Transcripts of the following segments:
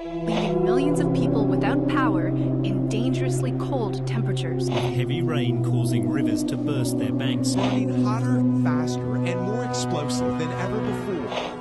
leaving millions of people without power in dangerously cold temperatures. Heavy rain causing rivers to burst their banks. Running hotter, faster, and more explosive than ever before.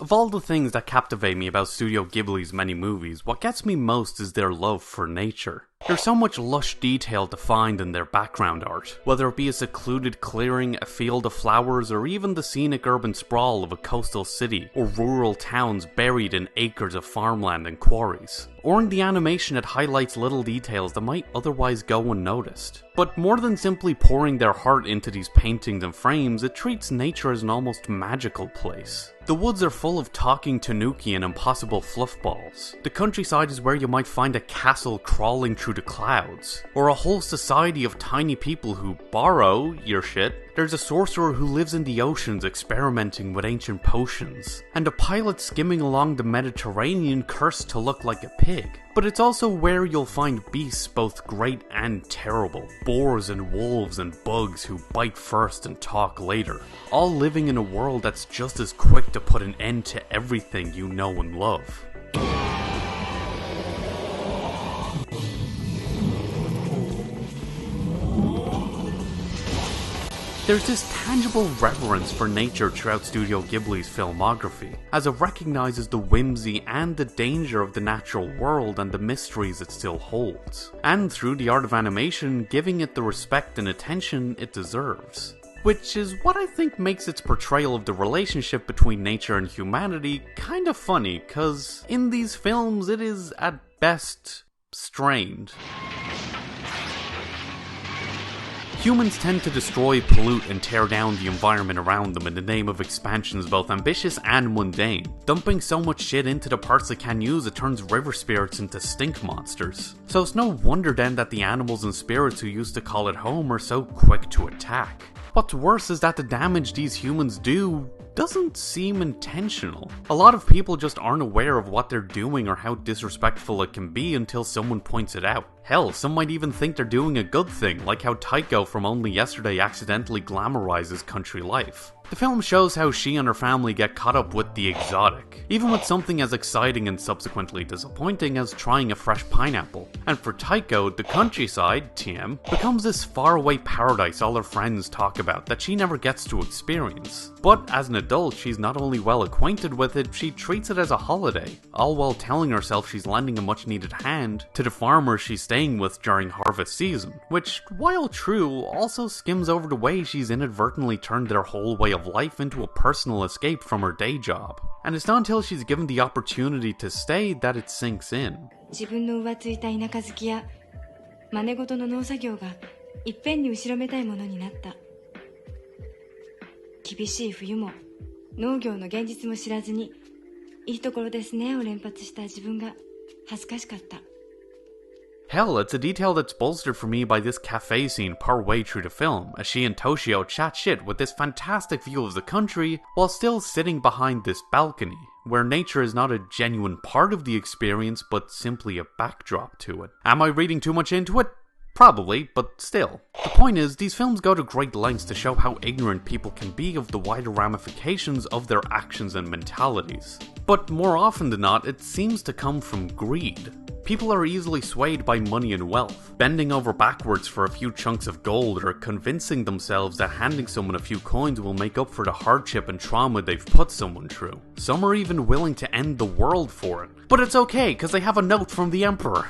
Of all the things that captivate me about Studio Ghibli's many movies, what gets me most is their love for nature. There's so much lush detail to find in their background art, whether it be a secluded clearing, a field of flowers, or even the scenic urban sprawl of a coastal city, or rural towns buried in acres of farmland and quarries. Or in the animation, it highlights little details that might otherwise go unnoticed. But more than simply pouring their heart into these paintings and frames, it treats nature as an almost magical place. The woods are full of talking tanuki and impossible fluffballs. The countryside is where you might find a castle crawling through the clouds, or a whole society of tiny people who borrow your shit. There's a sorcerer who lives in the oceans experimenting with ancient potions, and a pilot skimming along the Mediterranean cursed to look like a pig. But it's also where you'll find beasts both great and terrible, boars and wolves and bugs who bite first and talk later, all living in a world that's just as quick to put an end to everything you know and love. There's this tangible reverence for nature throughout Studio Ghibli's filmography, as it recognises the whimsy and the danger of the natural world and the mysteries it still holds, and through the art of animation, giving it the respect and attention it deserves. Which is what I think makes its portrayal of the relationship between nature and humanity kind of funny, cause in these films it is at best strained. Humans tend to destroy, pollute, and tear down the environment around them in the name of expansions both ambitious and mundane, dumping so much shit into the parts they can use it turns river spirits into stink monsters. So it's no wonder then that the animals and spirits who used to call it home are so quick to attack. What's worse is that the damage these humans do doesn't seem intentional. A lot of people just aren't aware of what they're doing or how disrespectful it can be until someone points it out. Hell, some might even think they're doing a good thing, like how Tycho from Only Yesterday accidentally glamorizes country life. The film shows how she and her family get caught up with the exotic, even with something as exciting and subsequently disappointing as trying a fresh pineapple. And for Tycho, the countryside, TM, becomes this faraway paradise all her friends talk about that she never gets to experience. But as an adult, she's not only well acquainted with it, she treats it as a holiday, all while telling herself she's lending a much needed hand to the farmer she's staying with during harvest season, which, while true, also skims over the way she's inadvertently turned their whole way of life into a personal escape from her day job. And it's not until she's given the opportunity to stay that it sinks in. 自分の浮ついた田舎好きや真似事の農作業がいっぺんに後ろめたいものになった。厳しい冬も農業の現実も知らずにいいところですねを連発した自分が恥ずかしかった。 Hell, it's a detail that's bolstered for me by this cafe scene partway through the film, as she and Toshio chat shit with this fantastic view of the country, while still sitting behind this balcony, where nature is not a genuine part of the experience, but simply a backdrop to it. Am I reading too much into it? Probably, but still. The point is, these films go to great lengths to show how ignorant people can be of the wider ramifications of their actions and mentalities. But more often than not, it seems to come from greed. People are easily swayed by money and wealth, bending over backwards for a few chunks of gold or convincing themselves that handing someone a few coins will make up for the hardship and trauma they've put someone through. Some are even willing to end the world for it. But it's okay, because they have a note from the Emperor.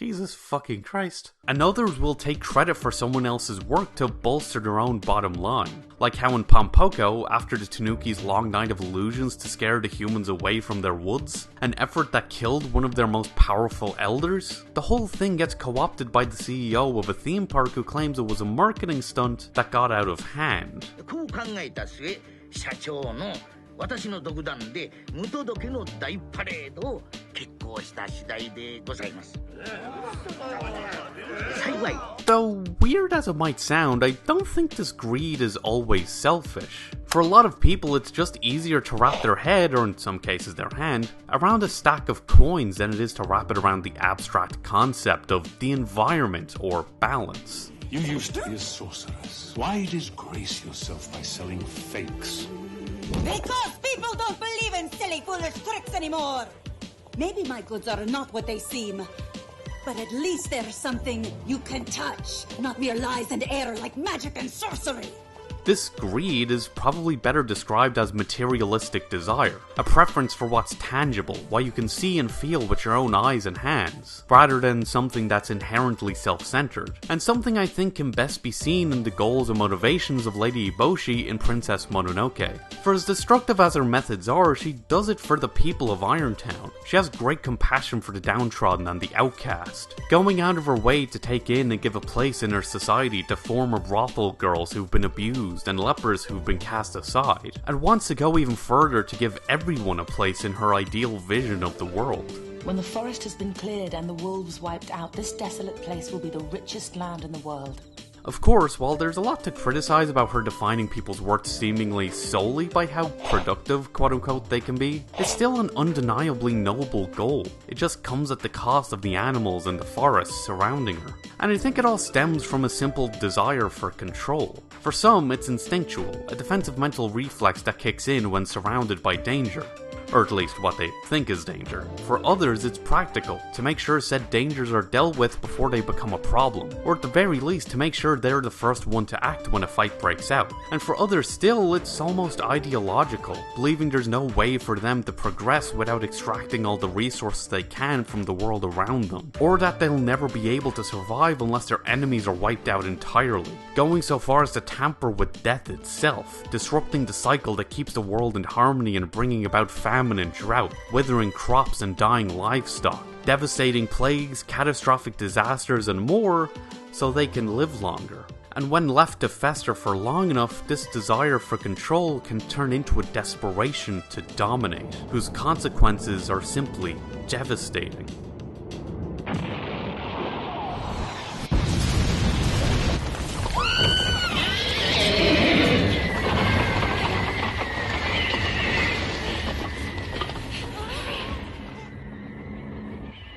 Jesus fucking Christ. And others will take credit for someone else's work to bolster their own bottom line. Like how in Pompoko, after the Tanuki's long night of illusions to scare the humans away from their woods, an effort that killed one of their most powerful elders, the whole thing gets co-opted by the CEO of a theme park who claims it was a marketing stunt that got out of hand. 私の独断で無届けの大パレードを決行した次第でございます。幸い。Though weird as it might sound, I don't think this greed is always selfish. For a lot of people, it's just easier to wrap their head, or in some cases their hand, around a stack of coins than it is to wrap it around the abstract concept of the environment or balance. You used to be a sorceress. Why disgrace yourself by selling fakes? Because people don't believe in silly, foolish tricks anymore. Maybe my goods are not what they seem, but at least there's something you can touch, not mere lies and error like magic and sorcery. This greed is probably better described as materialistic desire, a preference for what's tangible, what you can see and feel with your own eyes and hands, rather than something that's inherently self-centered, and something I think can best be seen in the goals and motivations of Lady Eboshi in Princess Mononoke. For as destructive as her methods are, she does it for the people of Irontown. She has great compassion for the downtrodden and the outcast, going out of her way to take in and give a place in her society to former brothel girls who've been abused and lepers who've been cast aside, and wants to go even further to give everyone a place in her ideal vision of the world. When the forest has been cleared and the wolves wiped out, this desolate place will be the richest land in the world. Of course, while there's a lot to criticize about her defining people's worth seemingly solely by how productive, quote-unquote, they can be, it's still an undeniably noble goal. It just comes at the cost of the animals and the forests surrounding her. And I think it all stems from a simple desire for control. For some, it's instinctual, a defensive mental reflex that kicks in when surrounded by danger. Or at least what they think is danger. For others, it's practical, to make sure said dangers are dealt with before they become a problem, or at the very least to make sure they're the first one to act when a fight breaks out. And for others still, it's almost ideological, believing there's no way for them to progress without extracting all the resources they can from the world around them, or that they'll never be able to survive unless their enemies are wiped out entirely, going so far as to tamper with death itself, disrupting the cycle that keeps the world in harmony and bringing about famine and drought, withering crops and dying livestock, devastating plagues, catastrophic disasters and more, so they can live longer. And when left to fester for long enough, this desire for control can turn into a desperation to dominate, whose consequences are simply devastating.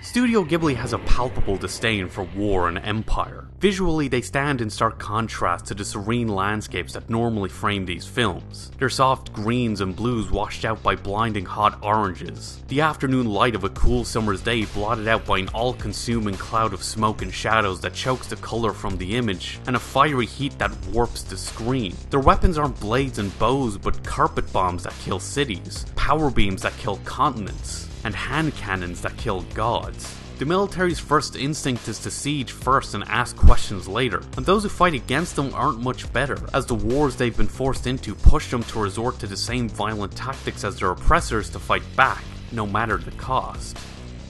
Studio Ghibli has a palpable disdain for war and empire. Visually, they stand in stark contrast to the serene landscapes that normally frame these films. Their soft greens and blues washed out by blinding hot oranges. The afternoon light of a cool summer's day blotted out by an all-consuming cloud of smoke and shadows that chokes the color from the image, and a fiery heat that warps the screen. Their weapons aren't blades and bows, but carpet bombs that kill cities, power beams that kill continents, and hand cannons that kill gods. The military's first instinct is to siege first and ask questions later, and those who fight against them aren't much better, as the wars they've been forced into push them to resort to the same violent tactics as their oppressors to fight back, no matter the cost.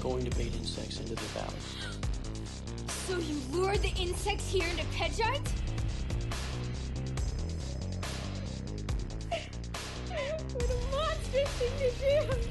Going to bait insects into the valley. So you lured the insects here into Pejite? What a monstrous thing to do!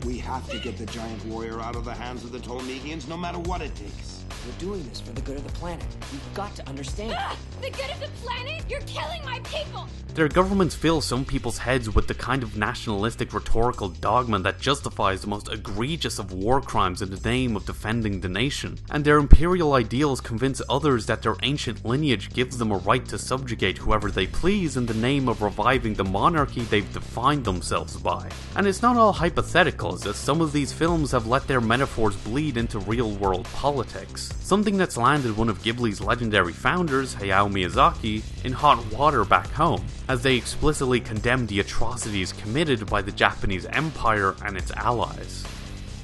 We have to get the giant warrior out of the hands of the Tolmekians, no matter what it takes. We're doing this for the good of the planet. You've got to understand. The good of the planet? You're killing my people! Their governments fill some people's heads with the kind of nationalistic rhetorical dogma that justifies the most egregious of war crimes in the name of defending the nation, and their imperial ideals convince others that their ancient lineage gives them a right to subjugate whoever they please in the name of reviving the monarchy they've defined themselves by. And it's not all hypothetical, as some of these films have let their metaphors bleed into real-world politics, something that's landed one of Ghibli's legendary founders, Hayao Miyazaki, in hot water back home, as they explicitly condemn the atrocities committed by the Japanese Empire and its allies.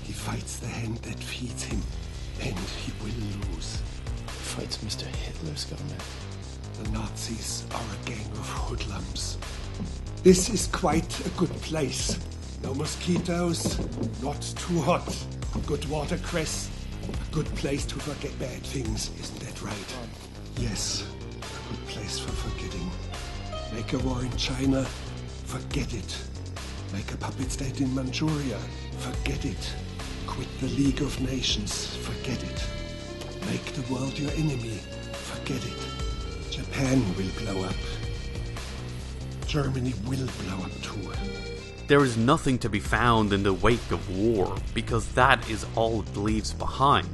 He fights the hand that feeds him, and he will lose. Fights Mr. Hitler's government. The Nazis are a gang of hoodlums. This is quite a good place. No mosquitoes, not too hot. Good watercress. A good place to forget bad things, isn't that right? Yes, a good place for forgetting. Make a war in China, Forget it. Make a puppet state in Manchuria. Forget it. Quit the League of Nations. Forget it. Make the world your enemy. Forget it. Japan will blow up. Germany will blow up too. There is nothing to be found in the wake of war, because that is all it leaves behind.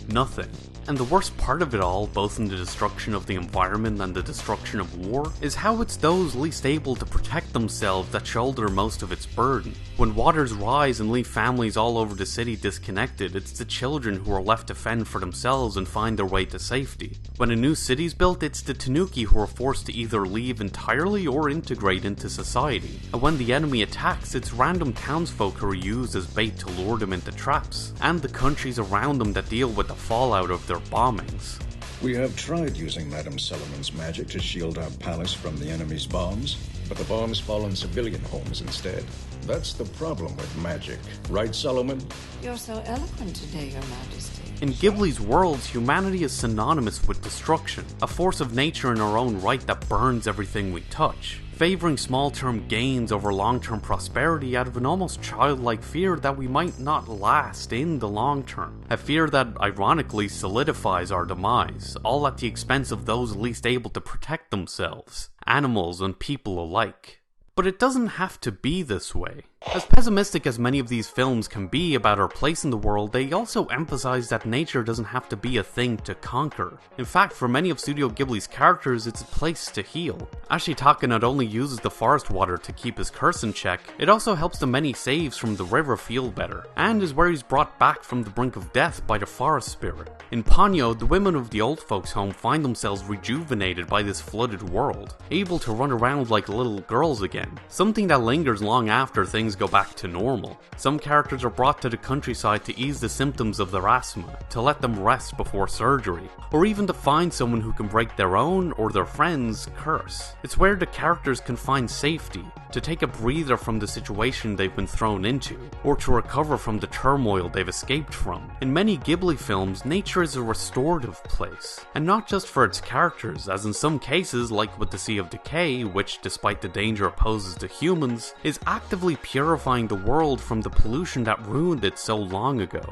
Nothing. And the worst part of it all, both in the destruction of the environment and the destruction of war, is how it's those least able to protect themselves that shoulder most of its burden. When waters rise and leave families all over the city disconnected, it's the children who are left to fend for themselves and find their way to safety. When a new city's built, it's the Tanuki who are forced to either leave entirely or integrate into society. And when the enemy attacks, it's random townsfolk who are used as bait to lure them into traps, and the countries around them that deal with the fallout of their bombings. We have tried using Madame Solomon's magic to shield our palace from the enemy's bombs, but the bombs fall on civilian homes instead. That's the problem with magic. Right, Solomon? You're so eloquent today, Your Majesty. In Ghibli's worlds, humanity is synonymous with destruction, a force of nature in our own right that burns everything we touch, favoring small-term gains over long-term prosperity out of an almost childlike fear that we might not last in the long term. A fear that ironically solidifies our demise, all at the expense of those least able to protect themselves, animals and people alike. But it doesn't have to be this way. As pessimistic as many of these films can be about our place in the world, they also emphasize that nature doesn't have to be a thing to conquer. In fact, for many of Studio Ghibli's characters, it's a place to heal. Ashitaka not only uses the forest water to keep his curse in check, it also helps the many saves from the river feel better, and is where he's brought back from the brink of death by the forest spirit. In Ponyo, the women of the old folks' home find themselves rejuvenated by this flooded world, able to run around like little girls again, something that lingers long after things go back to normal. Some characters are brought to the countryside to ease the symptoms of their asthma, to let them rest before surgery, or even to find someone who can break their own or their friend's curse. It's where the characters can find safety, to take a breather from the situation they've been thrown into, or to recover from the turmoil they've escaped from. In many Ghibli films, nature is a restorative place, and not just for its characters, as in some cases, like with the Sea of Decay, which, despite the danger it poses to humans, is actively purifying the world from the pollution that ruined it so long ago.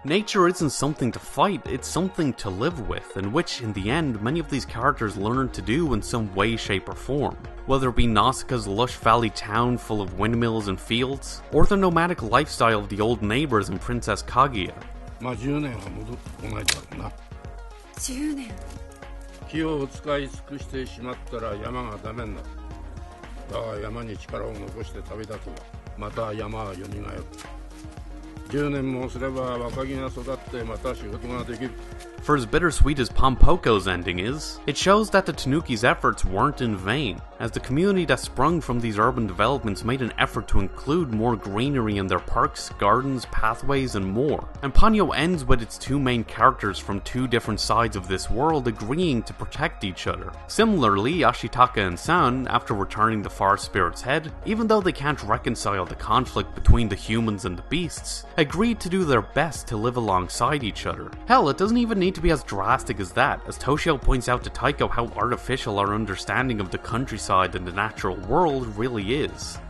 Nature isn't something to fight, it's something to live with, and which, in the end, many of these characters learn to do in some way, shape, or form. Whether it be Nausicaa's lush valley town full of windmills and fields, or the nomadic lifestyle of the old neighbors in Princess Kaguya. 10年は戻ってこないだろうな。10年。木を使い尽くしてしまったら山がダメになる。だが山に力を残して旅立てば、また山は蘇る。10年もすれば若木が育ってまた仕事ができる。For as bittersweet as Pompoko's ending is, it shows that the Tanuki's efforts weren't in vain, as the community that sprung from these urban developments made an effort to include more greenery in their parks, gardens, pathways, and more. And Ponyo ends with its two main characters from two different sides of this world agreeing to protect each other. Similarly, Ashitaka and San, after returning the forest spirit's head, even though they can't reconcile the conflict between the humans and the beasts, agreed to do their best to live alongside each other. Hell, it doesn't even need to be as drastic as that, as Toshio points out to Taiko how artificial our understanding of the countryside and the natural world really is.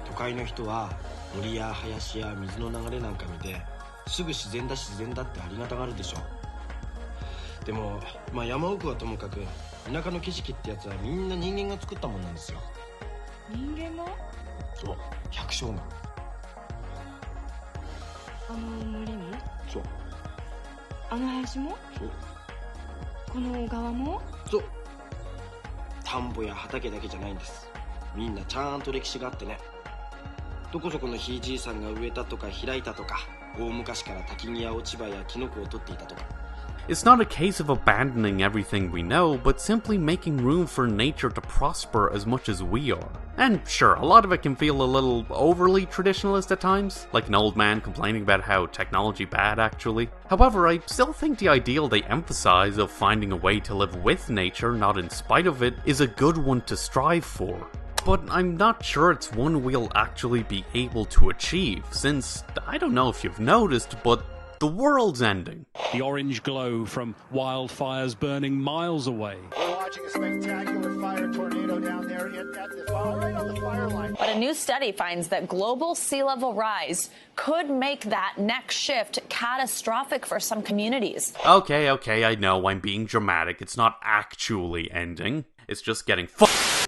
都会の人は森や林や水の流れなんか見てすぐ自然だってありがたがるでしょ。でも山奥はともかく田舎の景色ってやつはみんな人間が作ったもんなんですよ。人間が？そう、百姓が。あの森も？そう。あの林も？そう。この小川も？そう。田んぼや畑だけじゃないんです。みんなちゃんと歴史があってね。どこそこのひいじいさんが植えたとか開いたとか、大昔から焚き木や落ち葉やキノコを取っていたとか。It's not a case of abandoning everything we know, but simply making room for nature to prosper as much as we are. And sure, a lot of it can feel a little overly traditionalist at times, like an old man complaining about how technology bad actually. However, I still think the ideal they emphasize of finding a way to live with nature, not in spite of it, is a good one to strive for. But I'm not sure it's one we'll actually be able to achieve, since, I don't know if you've noticed, but the world's ending. The orange glow from wildfires burning miles away. watching a spectacular fire tornado down there at the fire, right on the fire line. But a new study finds that global sea level rise could make that next shift catastrophic for some communities. Okay, I know I'm being dramatic. It's not actually ending. It's just getting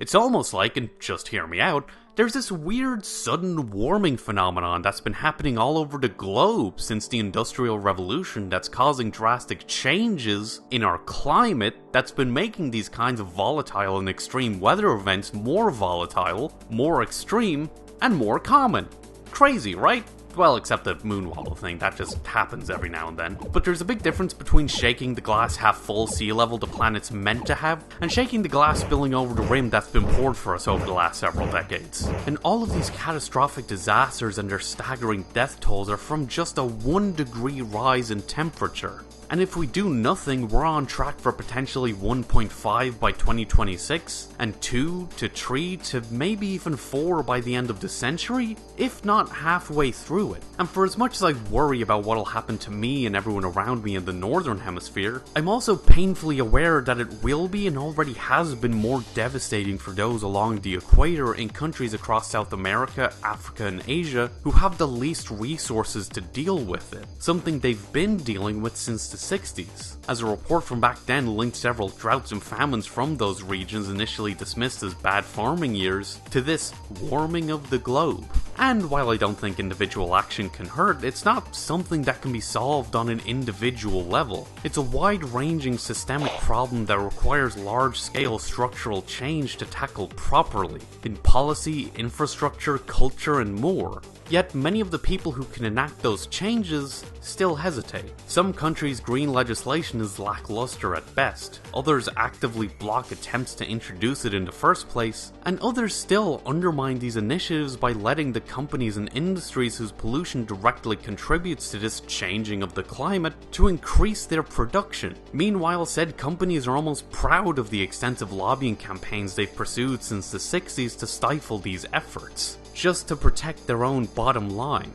It's almost like, and just hear me out, there's this weird sudden warming phenomenon that's been happening all over the globe since the Industrial Revolution that's causing drastic changes in our climate that's been making these kinds of volatile and extreme weather events more volatile, more extreme, and more common. Crazy, right? Well, except the moonwallow thing, that just happens every now and then. But there's a big difference between shaking the glass half full sea level the planet's meant to have, and shaking the glass spilling over the rim that's been poured for us over the last several decades. And all of these catastrophic disasters and their staggering death tolls are from just a 1 degree rise in temperature. And if we do nothing, we're on track for potentially 1.5 by 2026, and 2 to 3 to maybe even 4 by the end of the century, if not halfway through it. And for as much as I worry about what'll happen to me and everyone around me in the northern hemisphere, I'm also painfully aware that it will be and already has been more devastating for those along the equator in countries across South America, Africa, and Asia who have the least resources to deal with it, something they've been dealing with since the 60s, as a report from back then linked several droughts and famines from those regions initially dismissed as bad farming years to this warming of the globe. And while I don't think individual action can hurt, it's not something that can be solved on an individual level. It's a wide-ranging systemic problem that requires large-scale structural change to tackle properly, in policy, infrastructure, culture, and more. Yet many of the people who can enact those changes still hesitate. Some countries' green legislation is lackluster at best, others actively block attempts to introduce it in the first place, and others still undermine these initiatives by letting the companies and industries whose pollution directly contributes to this changing of the climate to increase their production. Meanwhile, said companies are almost proud of the extensive lobbying campaigns they've pursued since the 60s to stifle these efforts, just to protect their own bottom line.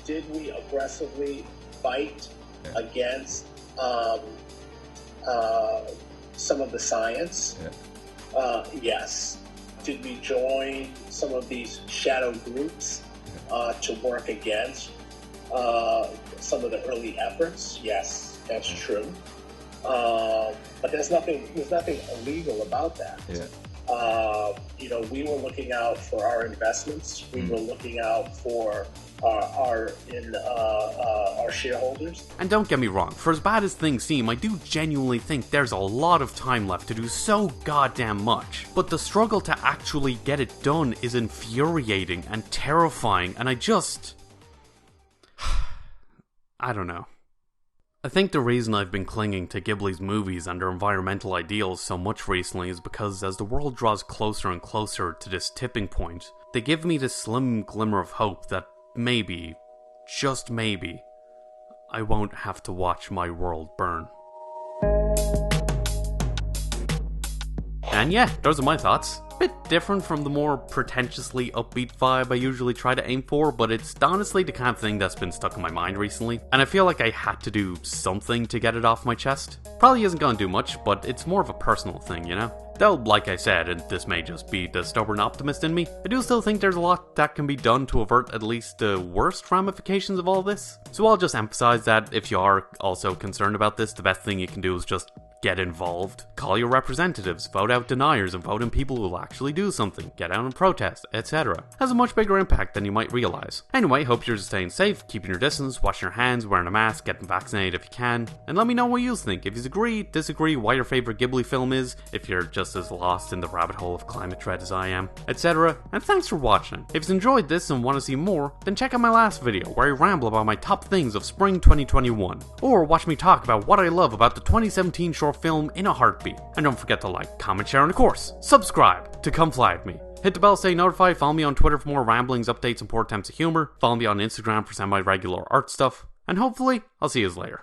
Did we aggressively fight against some of the science? Yes. Did we join some of these shadow groups to work against some of the early efforts? Yes, that's true. But there's nothing illegal about that. We were looking out for our investments. We were looking out for our shareholders. And don't get me wrong, for as bad as things seem, I do genuinely think there's a lot of time left to do so goddamn much. But the struggle to actually get it done is infuriating and terrifying, and I don't know. I think the reason I've been clinging to Ghibli's movies and their environmental ideals so much recently is because as the world draws closer and closer to this tipping point, they give me this slim glimmer of hope that maybe, just maybe, I won't have to watch my world burn. And yeah, those are my thoughts. Bit different from the more pretentiously upbeat vibe I usually try to aim for, but it's honestly the kind of thing that's been stuck in my mind recently, and I feel like I had to do something to get it off my chest. Probably isn't gonna do much, but it's more of a personal thing, you know? Though, like I said, and this may just be the stubborn optimist in me, I do still think there's a lot that can be done to avert at least the worst ramifications of all this. So I'll just emphasize that if you are also concerned about this, the best thing you can do is just get involved. Call your representatives, vote out deniers, and vote in people who will actually do something, get out and protest, etc. Has a much bigger impact than you might realize. Anyway, hope you're staying safe, keeping your distance, washing your hands, wearing a mask, getting vaccinated if you can, and let me know what you think. If you agree, disagree, why your favorite Ghibli film is, if you're just as lost in the rabbit hole of climate dread as I am, etc. And thanks for watching. If you enjoyed this and want to see more, then check out my last video where I ramble about my top things of spring 2021, or watch me talk about what I love about the 2017 short film In a Heartbeat. And don't forget to like, comment, share, and of course, subscribe to come fly with me. Hit the bell, stay notified, follow me on Twitter for more ramblings, updates, and poor attempts of humor, follow me on Instagram for semi-regular art stuff, and hopefully, I'll see you later.